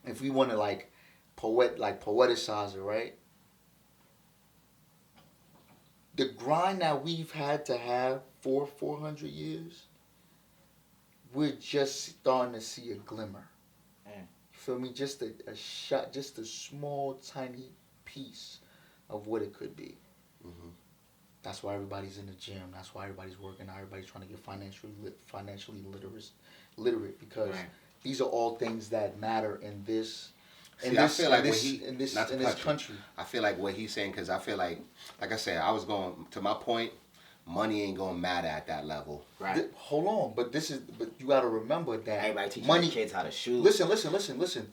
if we want to poeticize it, right? The grind that we've had to have for 400 years, we're just starting to see a glimmer. You feel me? Just a shot, just a small, tiny piece of what it could be. Mm-hmm. That's why everybody's in the gym. That's why everybody's working. Everybody's trying to get financially literate because these are all things that matter in this. I feel like in this country. I feel like what he's saying, because I feel like I said, I was going to my point. Money ain't gonna matter at that level. Right. Hold on, but you got to remember that everybody teaching money. Kids how to shoot. Listen.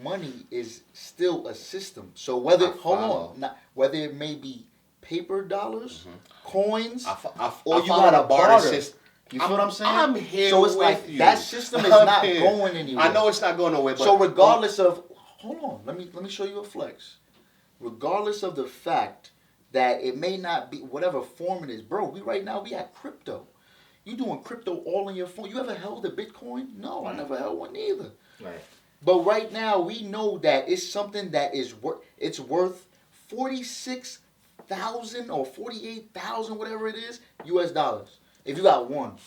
Money is still a system. So whether whether it may be paper dollars, coins, or you got a barter system. You feel what I'm saying? I'm here so it's with like you. that system is not going anywhere. I know it's not going nowhere. But so regardless of, hold on, let me show you a flex. Regardless of the fact that it may not be whatever form it is, bro. We have crypto. You doing crypto all on your phone? You ever held a Bitcoin? No, I never held one either. Right. But right now we know that it's something that is worth $46,000 or $48,000, whatever it is, US dollars. If you got one.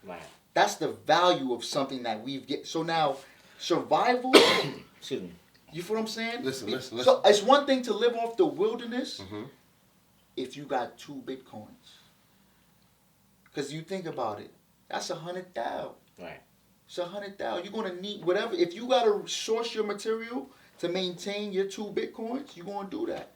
Right. That's the value of something that we've get. So now, survival. Excuse me. You feel what I'm saying? Listen. So it's one thing to live off the wilderness if you got 2 Bitcoins. Because you think about it, that's 100,000. Right. It's 100,000. You're gonna need whatever. If you gotta source your material to maintain your 2 Bitcoins, you're gonna do that.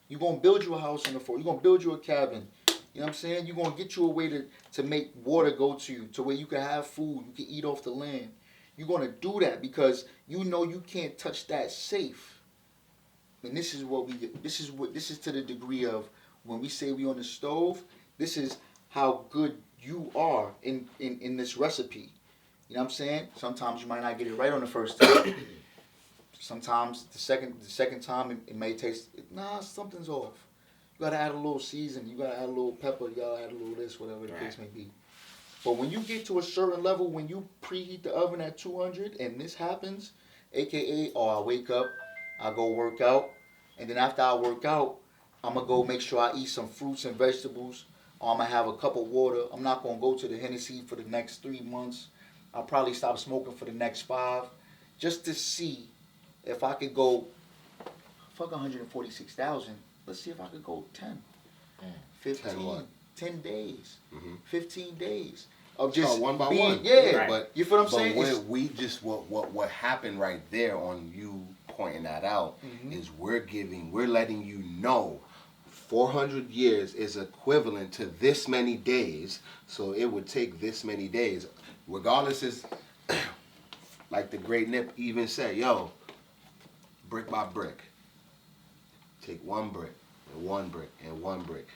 You're gonna build you a house in the forest. You're gonna build you a cabin. You know what I'm saying? You're gonna get you a way to make water go to you, to where you can have food, you can eat off the land. You're gonna do that because you know you can't touch that safe. And this is to the degree of when we say we on the stove, this is how good you are in this recipe. You know what I'm saying? Sometimes you might not get it right on the first time. Sometimes the second time it may taste, something's off. You gotta add a little season. You gotta add a little pepper. You gotta add a little this, whatever the case may be. But when you get to a certain level, when you preheat the oven at 200 and this happens, aka, I wake up, I go work out, and then after I work out, I'm gonna go make sure I eat some fruits and vegetables, or I'm gonna have a cup of water. I'm not gonna go to the Hennessy for the next 3 months. I'll probably stop smoking for the next 5, just to see if I could go, fuck 146,000. Let's see if I could go 10, 15, 10 days, 15 days of just one by being, one. Yeah, right. But you feel what I'm saying? What happened right there on you pointing that out is we're letting you know 400 years is equivalent to this many days, so it would take this many days. Regardless, is like the great Nip even said, yo, brick by brick. Take 1 brick, and 1 brick, and 1 brick.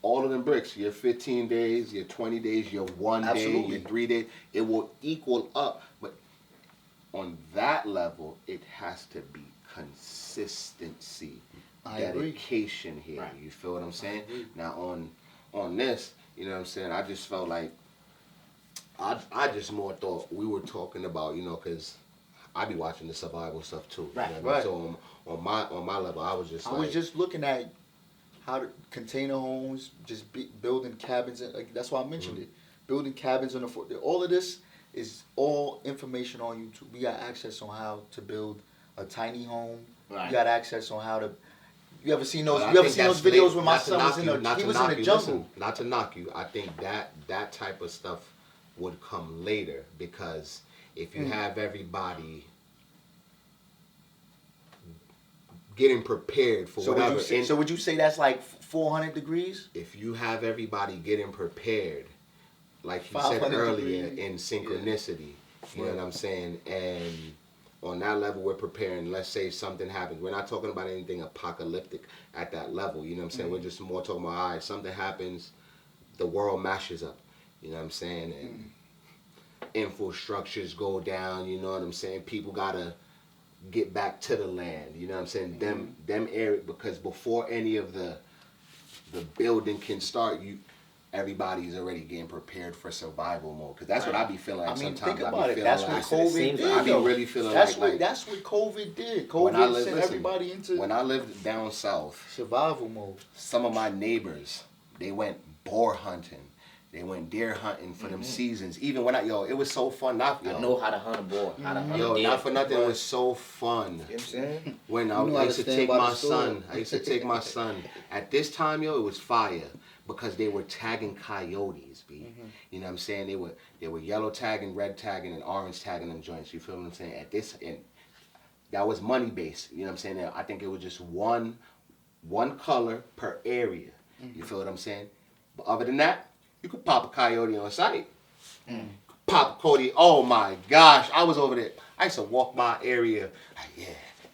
All of them bricks, your 15 days, your 20 days, your 1 day, your 3 days, it will equal up. But on that level, it has to be consistency, dedication here. Right. You feel what I'm saying? Now on this, you know what I'm saying, I just felt like, I just more thought we were talking about, because I be watching the survival stuff too. Right, you know what I mean? So on my level, I was just looking at how to container homes, just building cabins. That's why I mentioned it. Building cabins on the fort. All of this is all information on YouTube. We got access on how to build a tiny home. Right. You got access on how to. You ever seen those? You ever seen those videos where my son was in the jungle? Listen, not to knock you. I think that type of stuff would come later, because if you have everybody getting prepared for whatever. So would you say that's like 400 degrees? If you have everybody getting prepared, like you said earlier, in synchronicity, you know what I'm saying? And on that level, we're preparing. Let's say something happens. We're not talking about anything apocalyptic at that level. You know what I'm saying? We're just more talking about, all right, something happens, the world mashes up. You know what I'm saying? And infrastructures go down. You know what I'm saying? People gotta get back to the land. You know what I'm saying? Them area, because before any of the building can start, everybody's already getting prepared for survival mode. Because that's what I be feeling like I mean, sometimes. think I be about it. feeling That's like, what That's what it COVID seems did. like. I be though. really feeling that's like that's what COVID did. when I COVID lived, sent listen, everybody into when I lived down south, survival mode. some of my neighbors, they went boar hunting. They went deer hunting for them seasons. Even when it was so fun. Not, I yo, know how to hunt a boar. How to hunt yo, a deer. not for nothing, it Right. was so fun. You know what I'm saying? When You know I how used to to stand take by the my sword. son, I used to take my son. At this time, it was fire because they were tagging coyotes, B. You know what I'm saying? They were yellow tagging, red tagging, and orange tagging them joints. You feel what I'm saying? And that was money based. You know what I'm saying? I think it was just one color per area. You feel what I'm saying? But other than that, you could pop a coyote on site. Pop a coyote. Oh my gosh, I was over there. I used to walk my area. Like, yeah.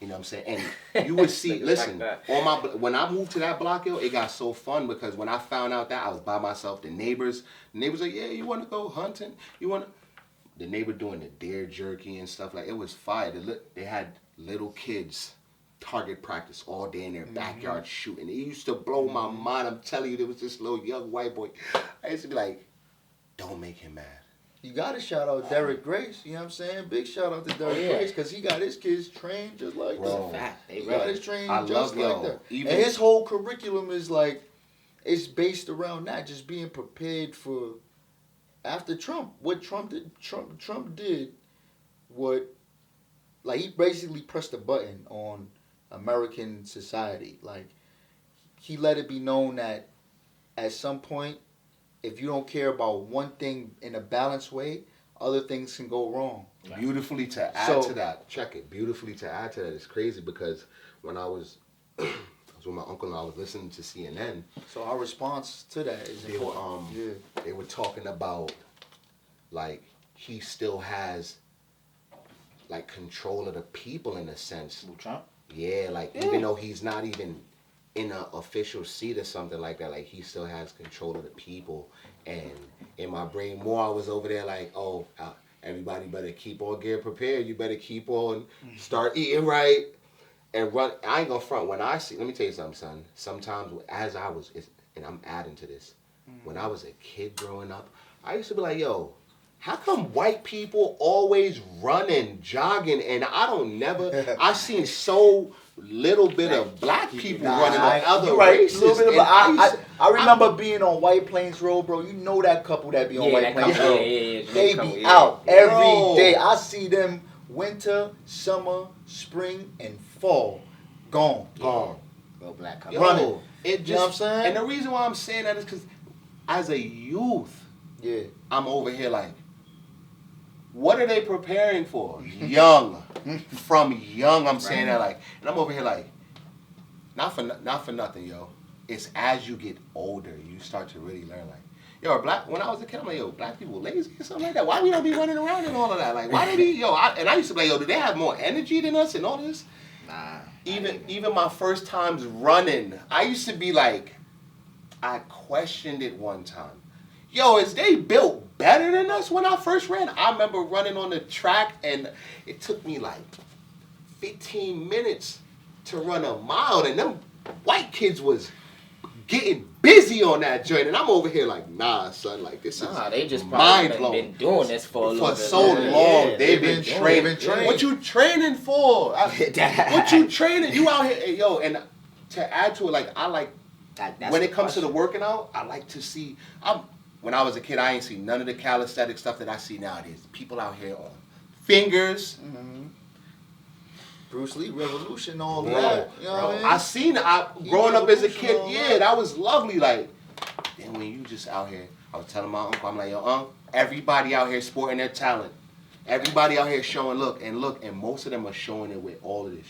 You know what I'm saying? And you would see, Niggas listen, like when I moved to that block, yo, it got so fun because when I found out that I was by myself, the neighbors like, yeah, you want to go hunting? The neighbor doing the deer jerky and stuff, like, it was fire. They had little kids target practice all day in their backyard shooting. It used to blow my mind. I'm telling you, there was this little young white boy. I used to be like, don't make him mad. You got to shout out Derek Grace. You know what I'm saying? Big shout out to Derek yeah. Grace because he got his kids trained just like Bro. that. Fact. They He got ready. his training I just love like y'all. that. Even- And his whole curriculum is like, it's based around that, just being prepared for after Trump. What Trump did what, like, he basically pressed a button on American society. Like, he let it be known that at some point, if you don't care about one thing in a balanced way, other things can go wrong. Beautifully to add So- to that, check it. Beautifully to add to that, it's crazy because when I was with my uncle and I was listening to CNN, So our response to that is they were important. they were talking about like he still has like control of the people in a sense. Who, Trump? Yeah, like even though he's not even in an official seat or something like that, like he still has control of the people. And in my brain, more I was over there like, oh, everybody better keep on getting prepared. You better keep on start eating right and run. I ain't gonna front. When I see, let me tell you something, son. Sometimes as I was, and I'm adding to this, when I was a kid growing up, I used to be like, yo, how come white people always running, jogging, and I seen so little bit of black people running on other you're right. races. A little bit of, and I remember being on White Plains Road, bro. You know that couple that be on Yeah, White that Plains couple, Road. yeah. They Couple, be yeah. out Bro. every day. I see them winter, summer, spring, and fall. Gone. Gone. Real black couple. Yo, running. It just, You know what I'm saying? And the reason why I'm saying that is because as a youth, Yeah. I'm over here like, what are they preparing for? Young. From young, I'm saying that like, and I'm over here like, not for nothing, yo. It's as you get older, you start to really learn like, yo, when I was a kid, I'm like, yo, black people lazy or something like that. Why we don't be running around and all of that? Like, why do we, and I used to be like, yo, do they have more energy than us and all this? Nah. Even my first times running, I used to be like, I questioned it one time. Yo, is they built better than us when I first ran? I remember running on the track and it took me like 15 minutes to run a mile and them white kids was getting busy on that joint and I'm over here like, nah, son, like this is They just probably mind blowing. been doing this for a little For bit. so Yeah, long, yeah. they've been training. What you training for? What you training? You out here, yo, and to add to it, like I like That's when the it comes to the question. working out, I like to see. When I was a kid, I ain't seen none of the calisthenic stuff that I see nowadays. People out here on fingers. Bruce Lee Revolution, all Bro, that. You know what I mean? I seen it. He Growing up as a revolution kid, all yeah, that. that was lovely. Like, then when you just out here, I was telling my uncle, I'm like, yo, everybody out here sporting their talent. Everybody out here showing look, and most of them are showing it with all of this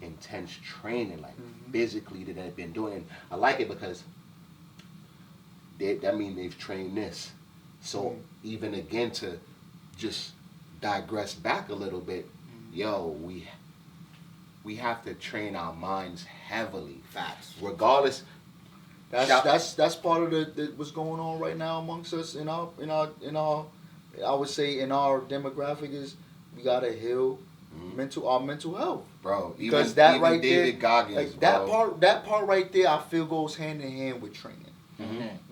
intense training, like physically that they've been doing. And I like it because that means they've trained this. So even again to just digress back a little bit, yo, we have to train our minds heavily. Facts. Regardless. That's part of the what's going on right now amongst us in our I would say in our demographic is we gotta heal our mental health. Bro, Because even that right David there, Goggins, like bro. that part right there, I feel goes hand in hand with training.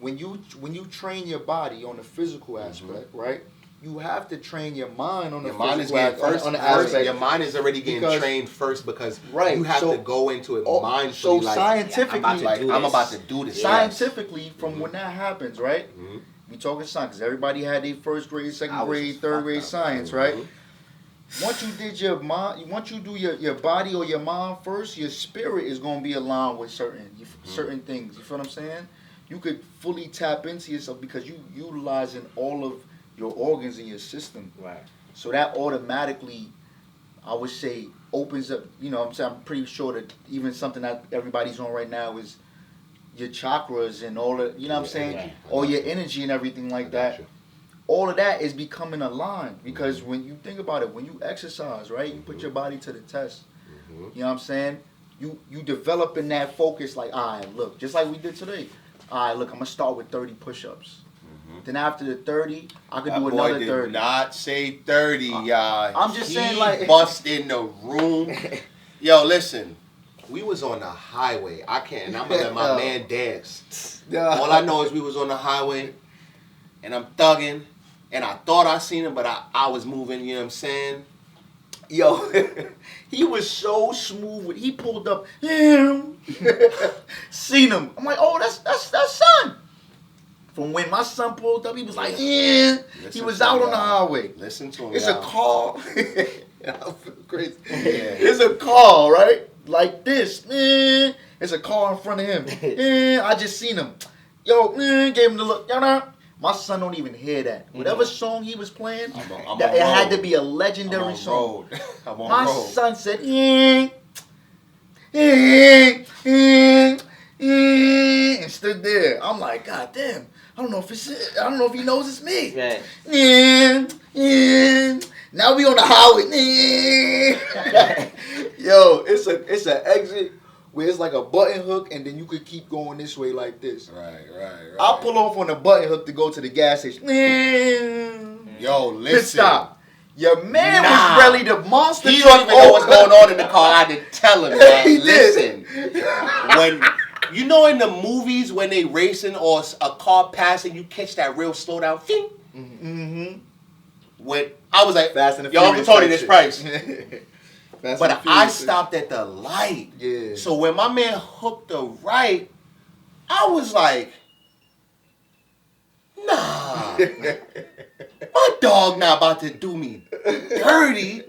When you train your body on the physical aspect, right? You have to train your mind on the Your mind is physical getting first. on the aspect. Your mind is already getting Because- trained first because Right, you have so- to go into it Oh, mindfully. so like, scientifically, I'm about to do this. scientifically, from when that happens, right? Mhm. We talking science. 'Cause everybody had their first grade, second I was grade, just third fucked grade up. science, right? Once you did your mind, once you do your body or your mind first, your spirit is gonna be aligned with certain things. You feel what I'm saying? You could fully tap into yourself because you utilizing all of your organs in your system. Right. So that automatically, I would say, opens up. You know, I'm pretty sure that even something that everybody's on right now is your chakras and all the, you know what I'm saying, energy. all your energy and everything like that. All of that is becoming aligned because when you think about it, when you exercise, right, you put your body to the test. You know what I'm saying? You developing that focus. Like, all right, look, just like we did today. All right, look, I'm gonna start with 30 push-ups. Then after the 30, I could That do boy another did 30. not say 30, y'all. I'm just saying, like- bust in the room. Yo, listen. We was on the highway. I can't, and I'm gonna let my Yo. man dance. All I know is we was on the highway, and I'm thugging, and I thought I seen him, but I was moving. You know what I'm saying? Yo, he was so smooth. He pulled up, seen him. I'm like, oh, that's son. From when my son pulled up, he was like, yeah. He Listen was to out him, on the y'all. highway. Listen to him. It's y'all. a car. I feel crazy. Yeah. It's a car, right? Like this. It's a car in front of him. I just seen him. Yo, gave him the look. My son don't even hear that. Whatever song he was playing, I'm that on it had road. to be a I'm legendary on song. road. I'm on My road. son said, and stood there. I'm like, God damn. I don't know if he knows it's me. Right. Now we on the highway. Yo, it's an exit where it's like a button hook, and then you could keep going this way like this. Right. I'll pull off on the button hook to go to the gas station. Yo, Pit listen. stop. Your man Nah. was ready to monster He truck don't even know what's over. going on in the car. I didn't tell him. Man. He did. Listen, when you know in the movies when they racing or a car passing, you catch that real slow down. Fing. Mm-hmm. When I was like, Fast and the yo, Uncle Furious Tony, type this shit. price. Fast But and the I Furious. stopped at the light. Yeah. So when my man hooked the right, I was like, nah. My dog not about to do me dirty.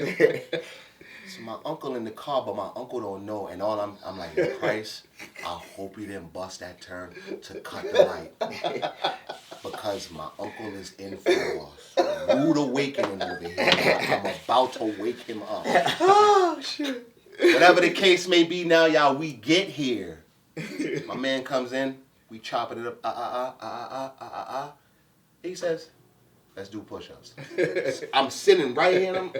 So my uncle in the car, but my uncle don't know. And all I'm like, yo, Christ, I hope he didn't bust that turn to cut the light. Because my uncle is in for a rude awakening over here. I'm about to wake him up. Oh shit. Whatever the case may be now, y'all, we get here. My man comes in, we chopping it up. He says, let's do push-ups. I'm sitting right here and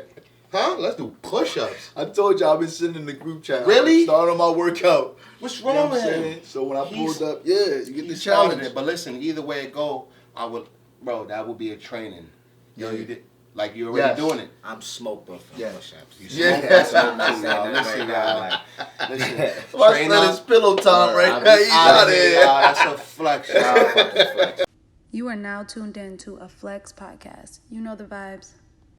let's do push-ups. I told you I've been sitting in the group chat. Really? Starting my workout. What's You know wrong what I'm with him? saying? So when I He's- pulled up, yeah, you get He the started challenge. it, but listen, either way it go, that would be a training. Yo, you did, like you're already Yes. doing it. I'm smoked up from Yeah. push-ups. You Yeah. smoke that I'm not smoke, saying y'all. that Listen, right now, y'all. like- Listen, My train son is up. pillow time right I'll now. be He's Out out of of here, here. y'all. That's a flex. y'all. You are now tuned in to a Flex podcast. You know the vibes.